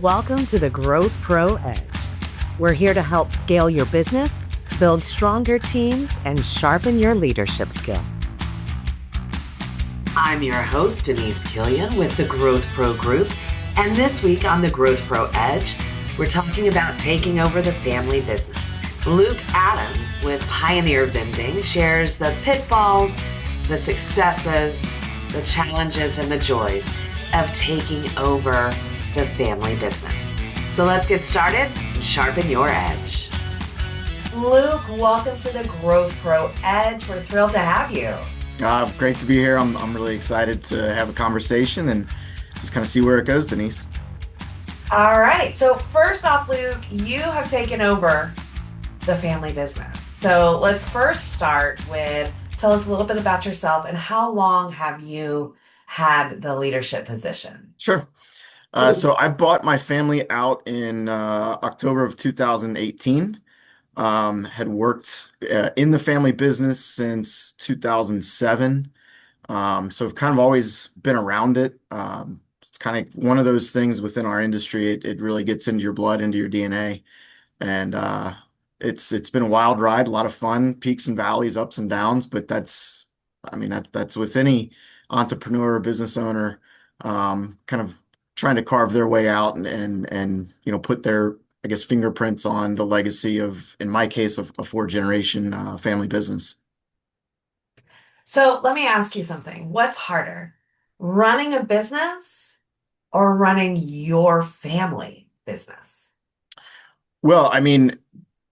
Welcome to the GrowthPro Edge. We're here to help scale your business, build stronger teams, and sharpen your leadership skills. I'm your host, Denise Killian with the GrowthPro Group, and this week on the GrowthPro Edge, we're talking about taking over the family business. Luke Adams with Pioneer Vending shares the pitfalls, the successes, the challenges, and the joys of taking over the family business. So let's get started and sharpen your edge. Luke, welcome to the GrowthPro Edge. We're thrilled to have you. Great to be here. I'm really excited to have a conversation and just kind of see where it goes, Denise. All right. So first off, Luke, you have taken over the family business. So let's first start with tell us a little bit about yourself and how long have you had the leadership position? Sure. So I bought my family out in October of 2018. Had worked in the family business since 2007. So I've kind of always been around it. It's kind of one of those things within our industry. It really gets into your blood, into your DNA, and it's been a wild ride, a lot of fun, peaks and valleys, ups and downs. But that's with any entrepreneur or business owner, kind of trying to carve their way out and put their, I guess, fingerprints on the legacy of, in my case, of a four-generation family business. So let me ask you something. What's harder, running a business or running your family business? Well,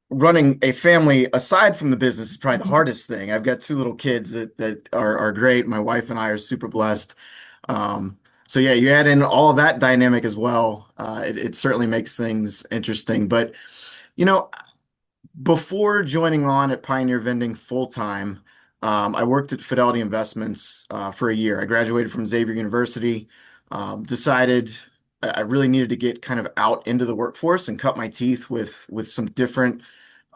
running a family aside from the business is probably the hardest thing. I've got two little kids that are great. My wife and I are super blessed. So yeah, you add in all of that dynamic as well. It certainly makes things interesting. But you know, before joining on at Pioneer Vending full time, I worked at Fidelity Investments for a year. I graduated from Xavier University. Decided I really needed to get kind of out into the workforce and cut my teeth with some different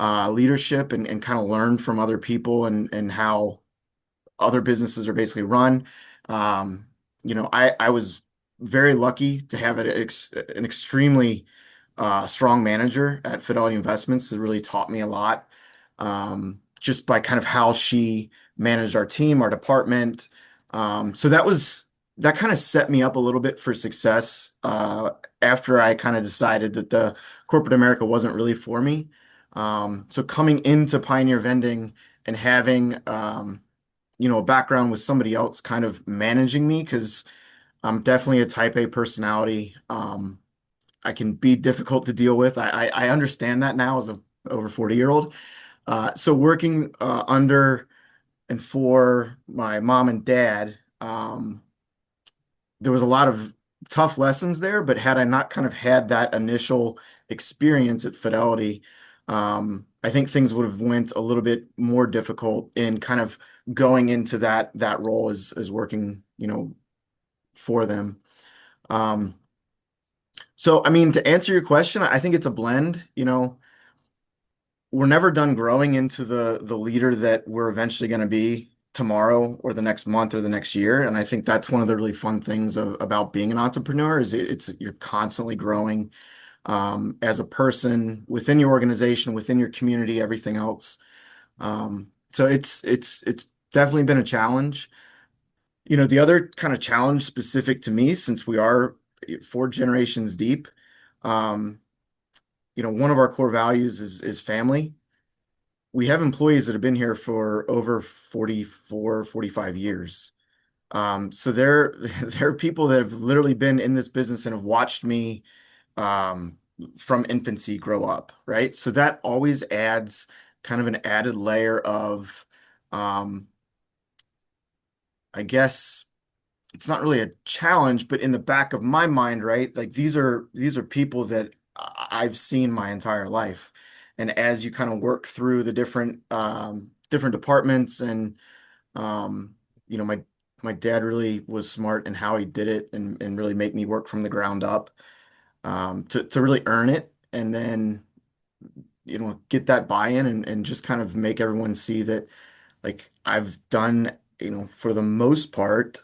leadership and kind of learn from other people and how other businesses are basically run. I was very lucky to have an extremely strong manager at Fidelity Investments that really taught me a lot, just by kind of how she managed our team, our department. So that kind of set me up a little bit for success after I kind of decided that the corporate America wasn't really for me. So coming into Pioneer Vending and having a background with somebody else kind of managing me, because I'm definitely a type A personality. I can be difficult to deal with. I understand that now as a over 40-year-old. So working under and for my mom and dad, there was a lot of tough lessons there, but had I not kind of had that initial experience at Fidelity, I think things would have went a little bit more difficult in kind of going into that role as working, for them. So, to answer your question, I think it's a blend. We're never done growing into the leader that we're eventually going to be tomorrow or the next month or the next year. And I think that's one of the really fun things about being an entrepreneur is you're constantly growing as a person within your organization, within your community, everything else. So it's definitely been a challenge. The other kind of challenge specific to me, since we are four generations deep, um, one of our core values is family. We have employees that have been here for over 44, 45 years. So there are people that have literally been in this business and have watched me from infancy grow up, right? So that always adds kind of an added layer of, I guess it's not really a challenge, but in the back of my mind, right? Like these are people that I've seen my entire life. And as you kind of work through the different departments and my dad really was smart in how he did it and really make me work from the ground up to really earn it and then get that buy-in and just kind of make everyone see that like I've done for the most part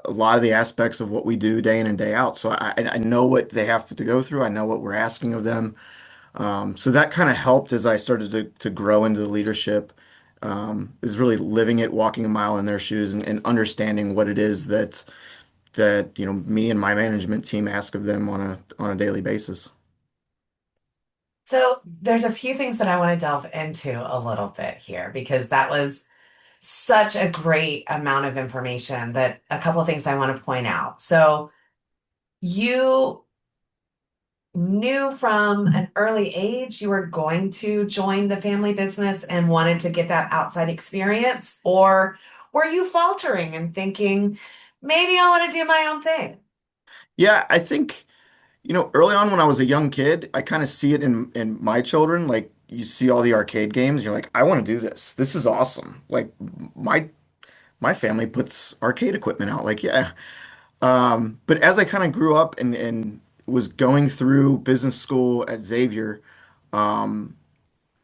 a lot of the aspects of what we do day in and day out. So I know what they have to go through. I know what we're asking of them. So that kind of helped as I started to grow into the leadership, is really living it, walking a mile in their shoes, and understanding what it is that me and my management team ask of them on a daily basis. So there's a few things that I want to delve into a little bit here because that was such a great amount of information that a couple of things I want to point out. So you knew from an early age you were going to join the family business and wanted to get that outside experience, or were you faltering and thinking, maybe I want to do my own thing? Yeah, I think, early on when I was a young kid, I kind of see it in my children. Like you see all the arcade games, you're like, I want to do this. This is awesome. Like my my family puts arcade equipment out. Like, yeah. But as I kind of grew up and was going through business school at Xavier, um,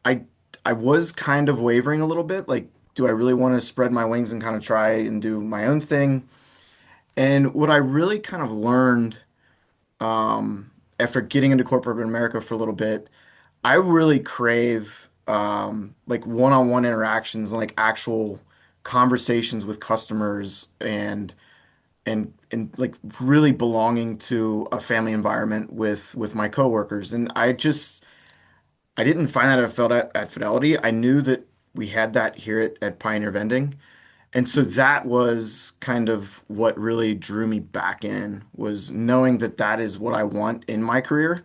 I I was kind of wavering a little bit. Like, do I really want to spread my wings and kind of try and do my own thing? And what I really kind of learned, after getting into corporate America for a little bit, I really crave, like one-on-one interactions, like actual conversations with customers and like really belonging to a family environment with my coworkers. And I didn't find that I felt at Fidelity. I knew that we had that here at Pioneer Vending. And so that was kind of what really drew me back in, was knowing that that is what I want in my career.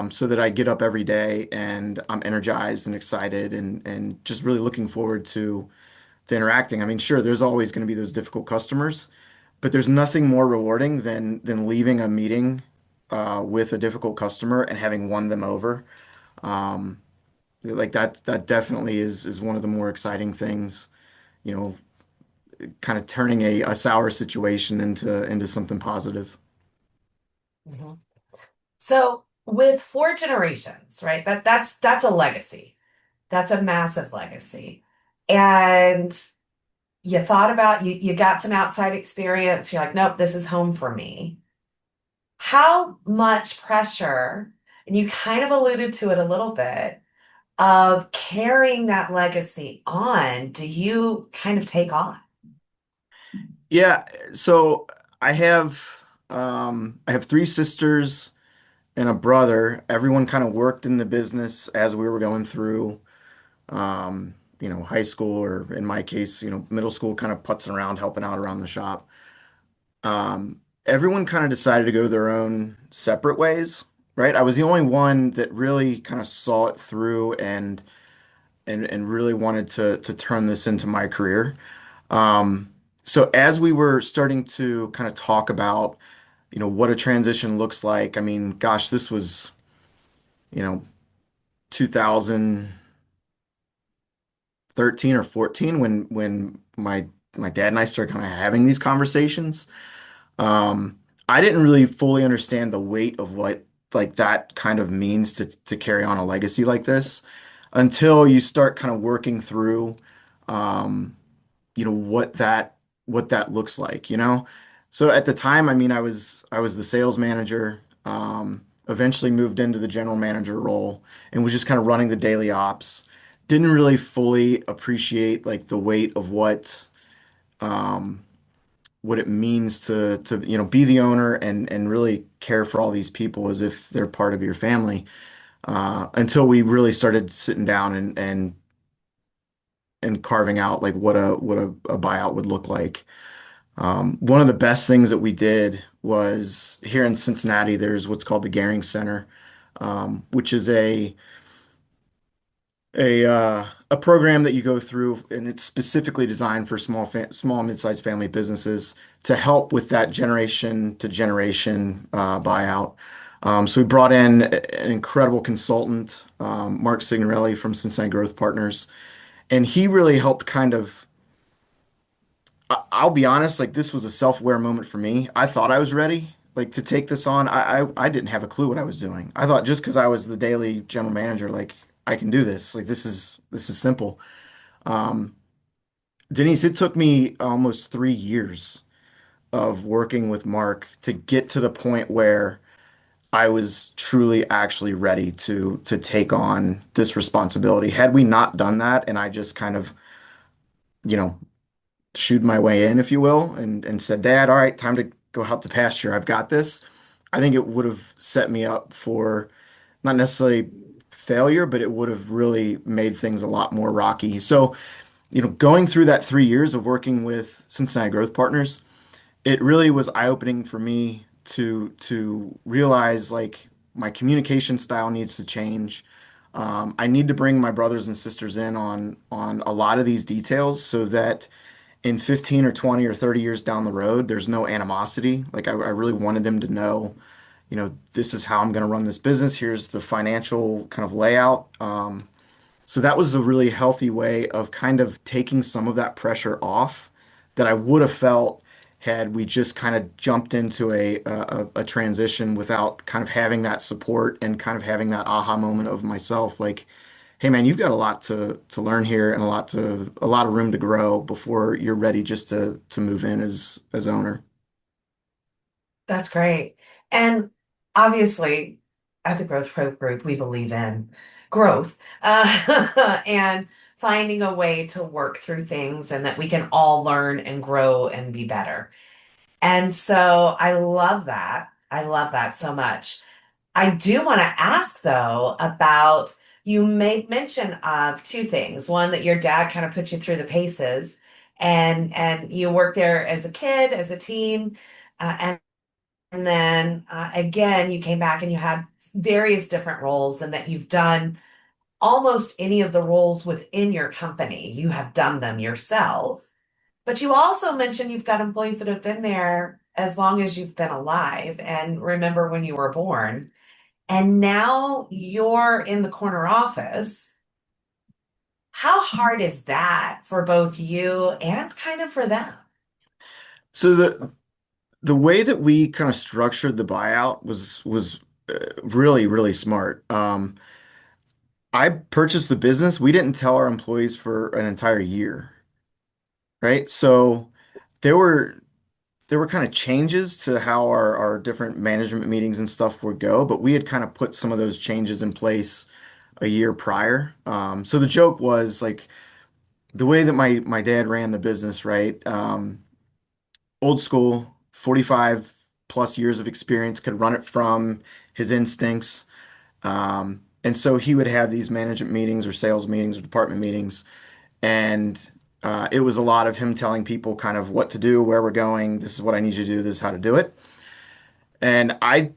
So that I get up every day and I'm energized and excited and just really looking forward to interacting. I mean, sure, there's always going to be those difficult customers, but there's nothing more rewarding than leaving a meeting with a difficult customer and having won them over. Um, like that definitely is one of the more exciting things, you know, kind of turning a sour situation into something positive. Mhm. So with four generations, right? That's a legacy. That's a massive legacy. And you thought about you got some outside experience. You're like, nope, this is home for me. How much pressure, and you kind of alluded to it a little bit, of carrying that legacy on, do you kind of take on? Yeah, so I have I have three sisters and a brother. Everyone kind of worked in the business as we were going through, high school, or in my case, middle school, kind of putzing around, helping out around the shop. Everyone kind of decided to go their own separate ways, right? I was the only one that really kind of saw it through and really wanted to turn this into my career. Um, so as we were starting to kind of talk about, what a transition looks like, I mean, gosh, this was, you know, 2013 or 14 when my dad and I started kind of having these conversations. Um, I didn't really fully understand the weight of what like that kind of means to carry on a legacy like this until you start kind of working through, um, what that looks like. So at the time, I mean, I was the sales manager, eventually moved into the general manager role and was just kind of running the daily ops. Didn't really fully appreciate like the weight of um, what it means to be the owner and really care for all these people as if they're part of your family, until we really started sitting down and carving out like what a buyout would look like. One of the best things that we did was here in Cincinnati, there's what's called the Gehring Center, which is a program that you go through, and it's specifically designed for small mid-sized family businesses to help with that generation to generation buyout. So we brought in an incredible consultant, Mark Signorelli from Cincinnati Growth Partners, and he really helped kind of. I'll be honest, like this was a self-aware moment for me. I thought I was ready, like to take this on. I didn't have a clue what I was doing. I thought just because I was the daily general manager, like I can do this. Like this is simple. Um, Denise, it took me almost 3 years of working with Mark to get to the point where I was truly actually ready to take on this responsibility. Had we not done that and I just kind of, you know, shooed my way in, if you will, and said, Dad, all right, time to go out to pasture. I've got this. I think it would have set me up for not necessarily failure, but it would have really made things a lot more rocky. So, going through that 3 years of working with Cincinnati Growth Partners, it really was eye-opening for me to realize like my communication style needs to change. I need to bring my brothers and sisters in on a lot of these details so that in 15 or 20 or 30 years down the road, there's no animosity. Like I really wanted them to know, this is how I'm going to run this business. Here's the financial kind of layout. So that was a really healthy way of kind of taking some of that pressure off that I would have felt had we just kind of jumped into a transition without kind of having that support and kind of having that aha moment of myself, like, hey man, you've got a lot to learn here and a lot of room to grow before you're ready just to move in as owner. That's great. And obviously, at the Growth Pro Group, we believe in growth and finding a way to work through things and that we can all learn and grow and be better. And so I love that. I love that so much. I do want to ask though about you made mention of two things. One, that your dad kind of put you through the paces and you worked there as a kid, as a teen, and then again, you came back and you had various different roles, and that you've done almost any of the roles within your company. You have done them yourself. But you also mentioned you've got employees that have been there as long as you've been alive and remember when you were born. And now you're in the corner office. How hard is that for both you and kind of for them? So the way that we kind of structured the buyout was really, really smart. I purchased the business. We didn't tell our employees for an entire year, right? So there were there were kind of changes to how our different management meetings and stuff would go, but we had kind of put some of those changes in place a year prior. So the joke was like the way that my dad ran the business, right? Old school, 45 plus years of experience, could run it from his instincts. And so he would have these management meetings or sales meetings or department meetings. And it was a lot of him telling people kind of what to do, where we're going. This is what I need you to do. This is how to do it. And I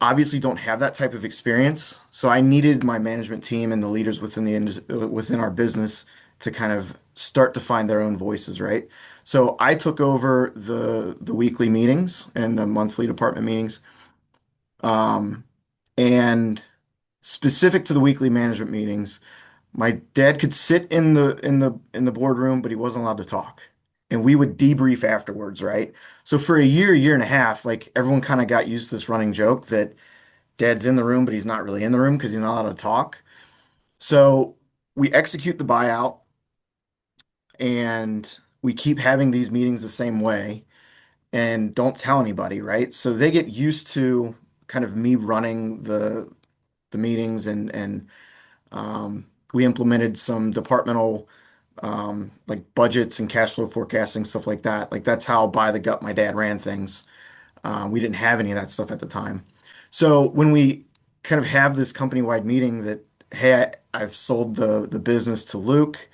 obviously don't have that type of experience. So I needed my management team and the leaders within our business to kind of start to find their own voices, right? So I took over the weekly meetings and the monthly department meetings. Um, and specific to the weekly management meetings, my dad could sit in the boardroom, but he wasn't allowed to talk. And we would debrief afterwards, right? So for a year and a half, like everyone kind of got used to this running joke that Dad's in the room, but he's not really in the room because he's not allowed to talk. So we execute the buyout and we keep having these meetings the same way and don't tell anybody, right? So they get used to kind of me running the meetings and we implemented some departmental like budgets and cash flow forecasting, stuff like that. Like that's how by the gut my dad ran things. We didn't have any of that stuff at the time. So when we kind of have this company-wide meeting that, hey, I've sold the business to Luke.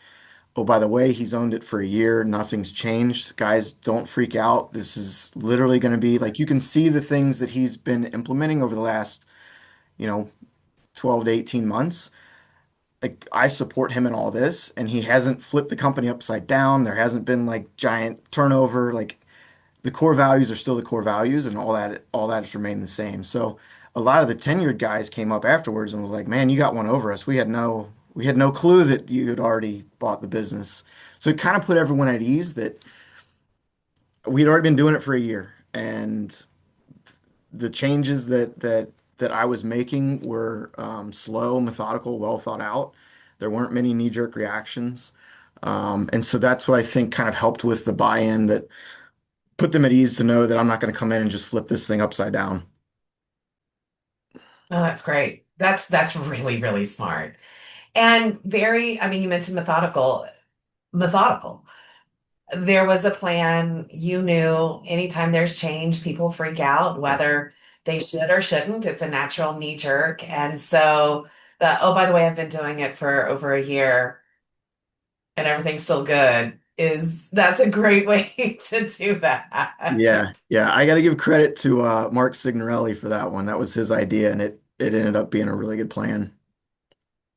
Oh, by the way, he's owned it for a year. Nothing's changed. Guys, don't freak out. This is literally going to be like you can see the things that he's been implementing over the last, you know, 12 to 18 months. Like I support him in all this, and he hasn't flipped the company upside down. There hasn't been like giant turnover. Like the core values are still the core values and all that has remained the same. So a lot of the tenured guys came up afterwards and was like, "Man, you got one over us. We had no clue that you had already bought the business." So it kind of put everyone at ease that we'd already been doing it for a year and the changes that I was making were slow, methodical, well thought out. There weren't many knee-jerk reactions. And so that's what I think kind of helped with the buy-in that put them at ease to know that I'm not going to come in and just flip this thing upside down. Oh, that's great. That's really, really smart. And very, I mean, you mentioned methodical. There was a plan. You knew anytime there's change, people freak out, Yeah. whether they should or shouldn't. It's a natural knee jerk. And so oh, by the way, I've been doing it for over a year and everything's still good that's a great way to do that. Yeah, yeah. I got to give credit to Mark Signorelli for that one. That was his idea, and it ended up being a really good plan.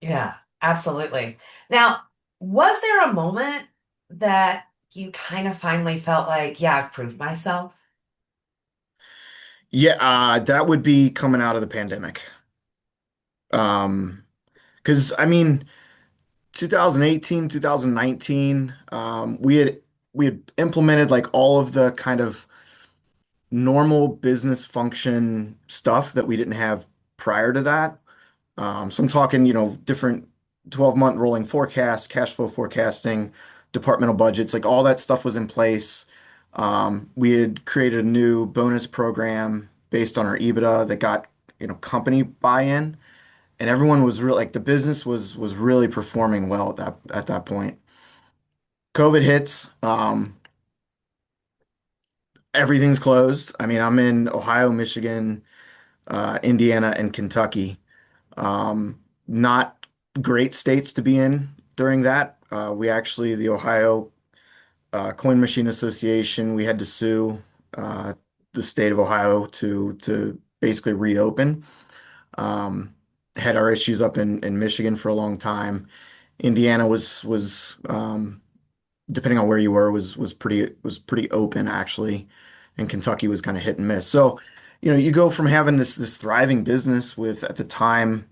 Yeah, absolutely. Now, was there a moment that you kind of finally felt like, yeah, I've proved myself? Yeah, that would be coming out of the pandemic. Um, because I mean, 2018, 2019, we had implemented like all of the kind of normal business function stuff that we didn't have prior to that. So I'm talking, different 12-month rolling forecasts, cash flow forecasting, departmental budgets, like all that stuff was in place. We had created a new bonus program based on our EBITDA that got, company buy-in, and everyone was really like the business was really performing well at that point. COVID hits, everything's closed. I mean, I'm in Ohio, Michigan, Indiana, and Kentucky. Not great states to be in during that. We actually, the Ohio Coin Machine Association, we had to sue the state of Ohio to basically reopen. Had our issues up in Michigan for a long time. Indiana was depending on where you were was pretty open actually, and Kentucky was kind of hit and miss. So, you go from having this thriving business with at the time,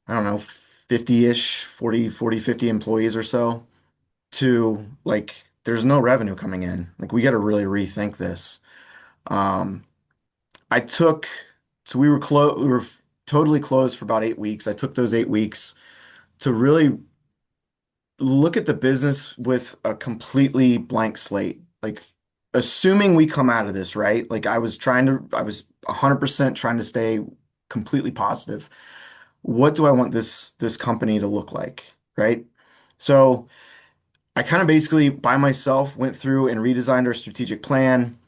I don't know, 50-ish, 50 employees or so, to like there's no revenue coming in. Like we got to really rethink this. Um, I took so we were totally closed for about 8 weeks. I took those 8 weeks to really look at the business with a completely blank slate. Like assuming we come out of this, right? Like I was 100% trying to stay completely positive. What do I want this company to look like, right? So I kind of basically by myself went through and redesigned our strategic plan,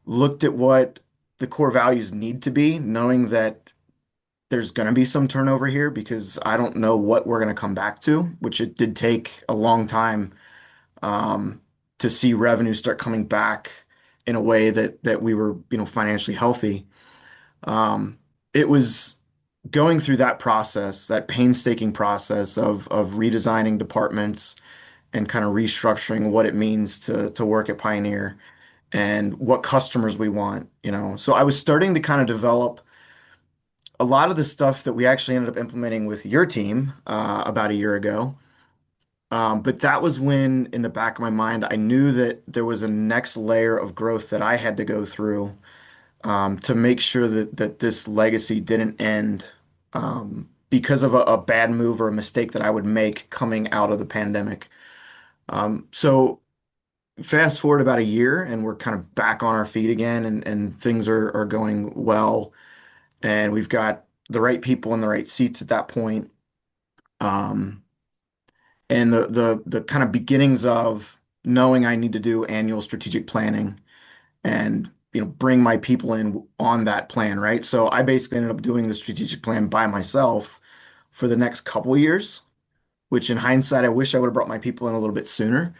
looked at what the core values need to be, knowing that there's going to be some turnover here because I don't know what we're going to come back to, which it did take a long time to see revenue start coming back in a way that we were, financially healthy. It was going through that process, that painstaking process of redesigning departments and kind of restructuring what it means to work at Pioneer and what customers we want. So I was starting to kind of develop a lot of the stuff that we actually ended up implementing with your team about a year ago. But that was when, in the back of my mind, I knew that there was a next layer of growth that I had to go through to make sure that this legacy didn't end because of a bad move or a mistake that I would make coming out of the pandemic. So fast forward about a year, and we're kind of back on our feet again, and things are going well, and we've got the right people in the right seats at that point. Um, and the kind of beginnings of knowing I need to do annual strategic planning and bring my people in on that plan, right? So I basically ended up doing the strategic plan by myself for the next couple years, which in hindsight I wish I would have brought my people in a little bit sooner,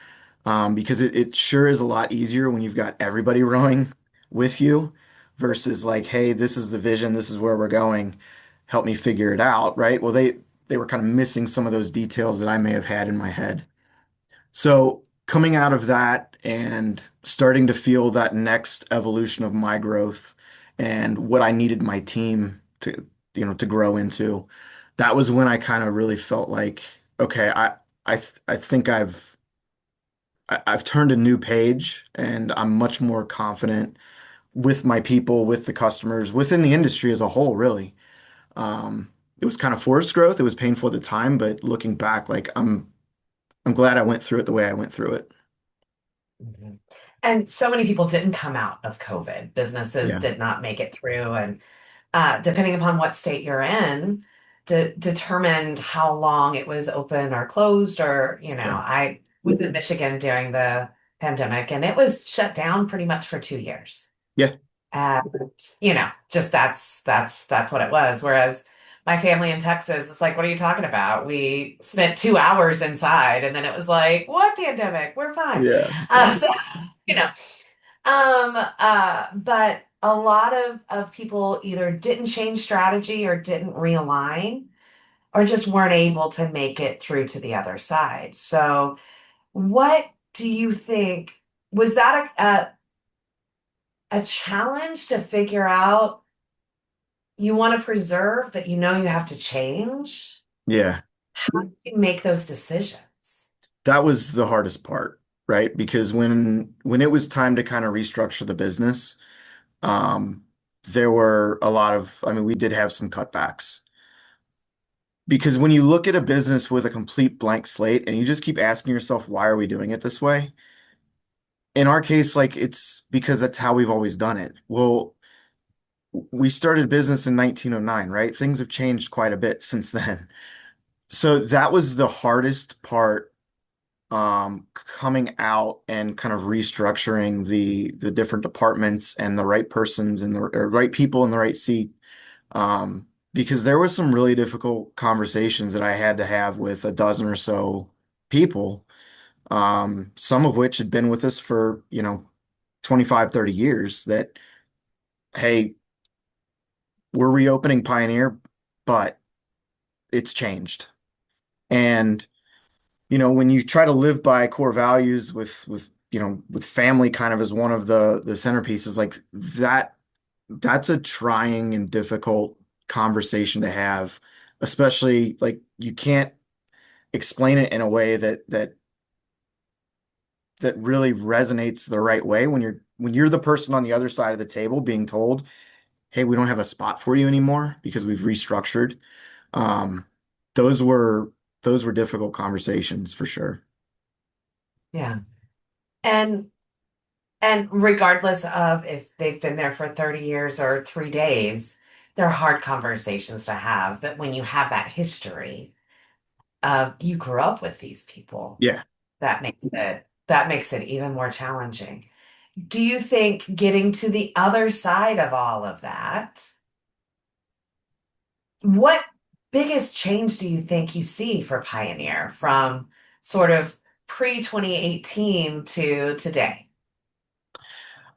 because it sure is a lot easier when you've got everybody rowing with you versus like, hey, this is the vision, this is where we're going, help me figure it out, right? Well, they were kind of missing some of those details that I may have had in my head. So coming out of that and starting to feel that next evolution of my growth and what I needed my team to grow into, that was when I kind of really felt like, okay, I think I've turned a new page and I'm much more confident with my people, with the customers, within the industry as a whole, really. It was kind of forced growth. It was painful at the time, but looking back, like I'm glad I went through it the way I went through it. Mhm. And so many people didn't come out of COVID. Businesses Yeah. did not make it through. And depending upon what state you're in, determined how long it was open or closed. Or, Yeah. I was in Michigan during the pandemic and it was shut down pretty much for 2 years. Yeah. And, just that's what it was. Whereas my family in Texas, it's like, what are you talking about? We spent 2 hours inside and then it was like, what pandemic? We're fine. Yeah. So, you know, but a lot of people either didn't change strategy or didn't realign or just weren't able to make it through to the other side. So, what do you think was that a challenge to figure out you want to preserve, but you have to change? Yeah. How do you make those decisions? That was the hardest part, right? Because when it was time to kind of restructure the business, um, there were a lot of, I mean, we did have some cutbacks. Because when you look at a business with a complete blank slate and you just keep asking yourself, why are we doing it this way? In our case, like it's because that's how we've always done it. Well, we started business in 1909, right? Things have changed quite a bit since then. So that was the hardest part, coming out and kind of restructuring the different departments and the right persons and the or right people in the right seat. Because there was some really difficult conversations that I had to have with a dozen or so people, some of which had been with us for, 25, 30 years that, hey, we're reopening Pioneer, but it's changed. And, when you try to live by core values with family kind of as one of the centerpieces, like that's a trying and difficult conversation to have, especially like you can't explain it in a way that really resonates the right way when you're the person on the other side of the table being told, "Hey, we don't have a spot for you anymore because we've restructured." Um, those were those were difficult conversations for sure. Yeah. And And regardless of if they've been there for 30 years or 3 days, they're hard conversations to have. But when you have that history of you grew up with these people, Yeah. that makes it even more challenging. Do you think getting to the other side of all of that, what biggest change do you think you see for Pioneer from sort of pre-2018 to today?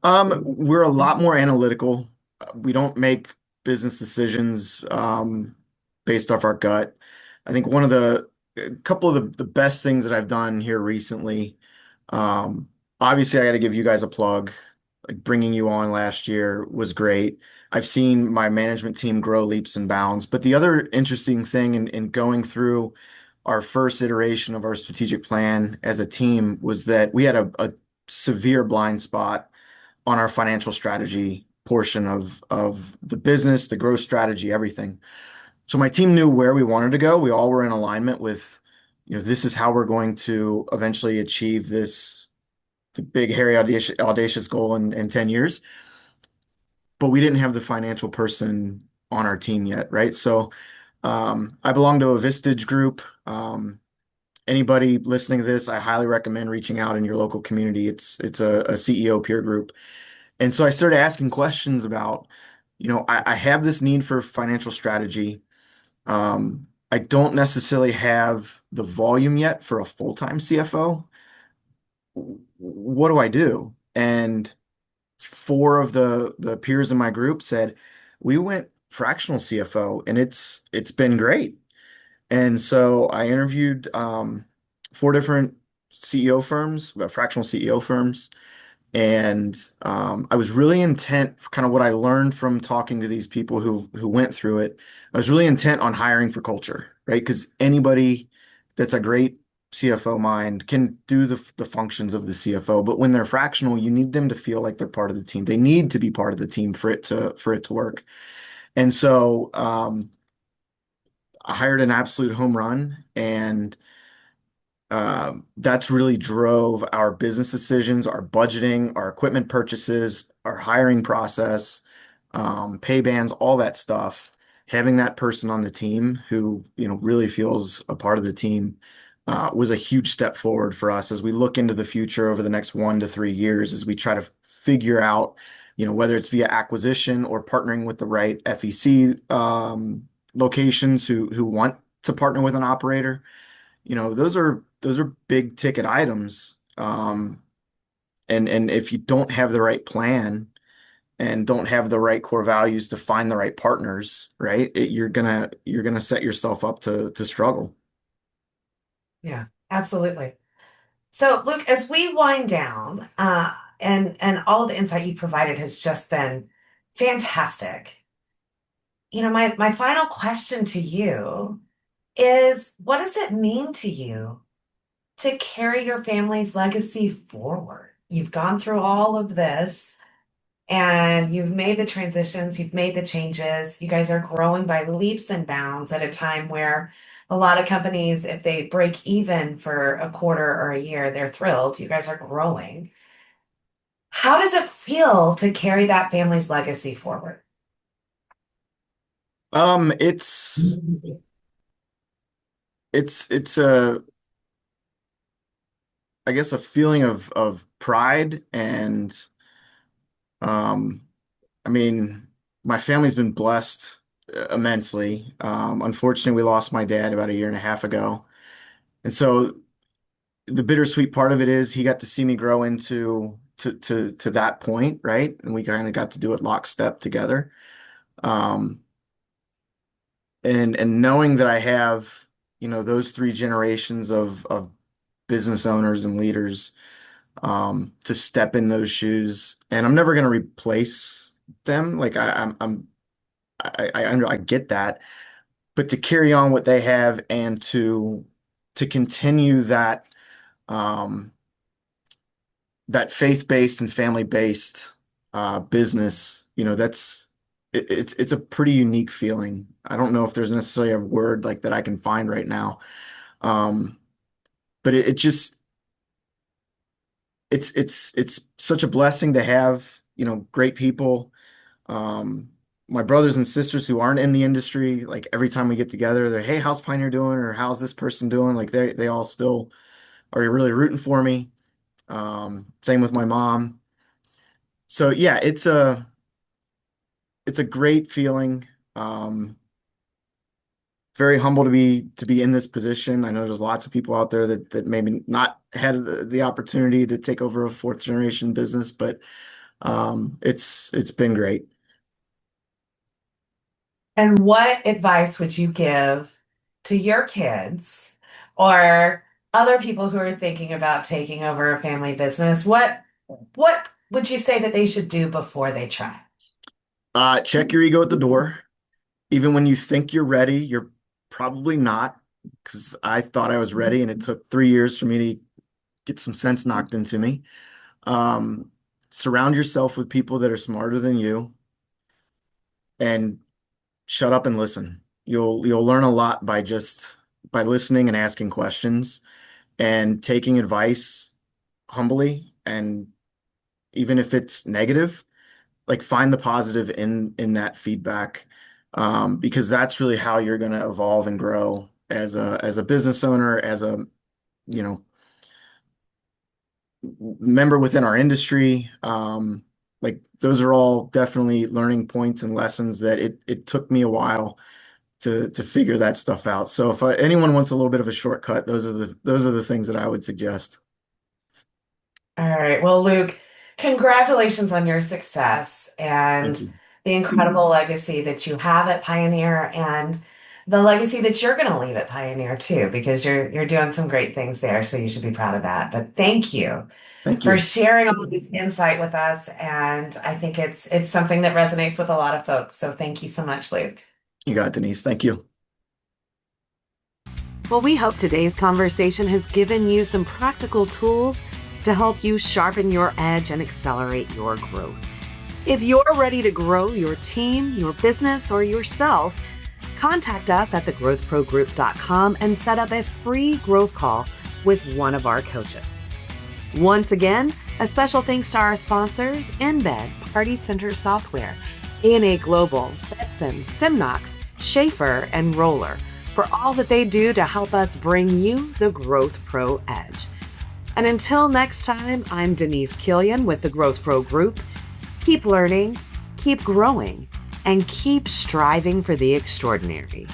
We're a lot more analytical. We don't make business decisions based off our gut. I think one of a couple of the best things that I've done here recently, um, obviously I got to give you guys a plug. Like bringing you on last year was great. I've seen my management team grow leaps and bounds. But the other interesting thing in going through our first iteration of our strategic plan as a team was that we had a severe blind spot on our financial strategy portion of the business, the growth strategy, everything. So my team knew where we wanted to go. We all were in alignment with, this is how we're going to eventually achieve the big, hairy, audacious goal in 10 years. But we didn't have the financial person on our team yet, right? So I belong to a Vistage group. Anybody listening to this, I highly recommend reaching out in your local community. It's a CEO peer group. And so I started asking questions about, I have this need for financial strategy. I don't necessarily have the volume yet for a full-time CFO. What do I do? And four of the peers in my group said, we went fractional CFO and it's been great. And so I interviewed four different CEO firms, fractional CEO firms. And I was really intent, kind of what I learned from talking to these people who went through it. I was really intent on hiring for culture, right? Because anybody that's a great CFO mind can do the functions of the CFO, but when they're fractional, you need them to feel like they're part of the team. They need to be part of the team for it to work. And so I hired an absolute home run, and That's really drove our business decisions, our budgeting, our equipment purchases, our hiring process, pay bands, all that stuff. Having that person on the team who, really feels a part of the team, was a huge step forward for us as we look into the future over the next 1 to 3 years, as we try to figure out, whether it's via acquisition or partnering with the right FEC locations who want to partner with an operator. Those are big ticket items. And if you don't have the right plan and don't have the right core values to find the right partners, right, you're gonna set yourself up to struggle. Yeah, absolutely. So, Luke, as we wind down, and all of the insight you provided has just been fantastic. My final question to you is, what does it mean to you to carry your family's legacy forward? You've gone through all of this and you've made the transitions, you've made the changes. You guys are growing by leaps and bounds at a time where a lot of companies, if they break even for a quarter or a year, they're thrilled. You guys are growing. How does it feel to carry that family's legacy forward? It's a, I guess, a feeling of pride and, um, I mean, my family's been blessed immensely. Unfortunately, we lost my dad about a year and a half ago. And so the bittersweet part of it is he got to see me grow into to that point, right? And we kind of got to do it lockstep together. Um, and knowing that I have, those three generations of business owners and leaders, to step in those shoes, and I'm never going to replace them. Like I get that, but to carry on what they have and to continue um, that faith-based and family-based business, it's a pretty unique feeling. I don't know if there's necessarily a word like that I can find right now. Um, but it just it's such a blessing to have, great people. Um, my brothers and sisters who aren't in the industry, like every time we get together, they're, "Hey, how's Pioneer doing?" or "How's this person doing?" Like they all still are really rooting for me. Same with my mom. So yeah, it's a great feeling. Very humble to be in this position. I know there's lots of people out there that maybe not had the opportunity to take over a fourth generation business, but it's been great. And what advice would you give to your kids or other people who are thinking about taking over a family business? What would you say that they should do before they try? Check your ego at the door. Even when you think you're ready, you're probably not, because I thought I was ready, and it took 3 years for me to get some sense knocked into me. Um, Surround yourself with people that are smarter than you, and shut up and listen. You'll learn a lot by listening and asking questions and taking advice humbly. And even if it's negative, like, find the positive in that feedback, because that's really how you're going to evolve and grow as a business owner, as a, you know member within our industry. Like, those are all definitely learning points and lessons that it took me a while to figure that stuff out. So if anyone wants a little bit of a shortcut, those are the things that I would suggest. All right. Well, Luke, congratulations on your success Thank and you. the incredible legacy that you have at Pioneer and the legacy that you're going to leave at Pioneer too, because you're doing some great things there. So you should be proud of that. But thank you Thank for you. sharing all of this insight with us. And I think it's something that resonates with a lot of folks. So thank you so much, Luke. You got it, Denise. Thank you. Well, we hope today's conversation has given you some practical tools to help you sharpen your edge and accelerate your growth. If you're ready to grow your team, your business, or yourself, contact us at thegrowthprogroup.com and set up a free growth call with one of our coaches. Once again, a special thanks to our sponsors, Embed, Party Center Software, A&A Global, Betson, Simnox, Schaefer, and Roller for all that they do to help us bring you the GrowthPro Edge. And until next time, I'm Denise Killian with the GrowthPro Group. Keep learning, keep growing, and keep striving for the extraordinary.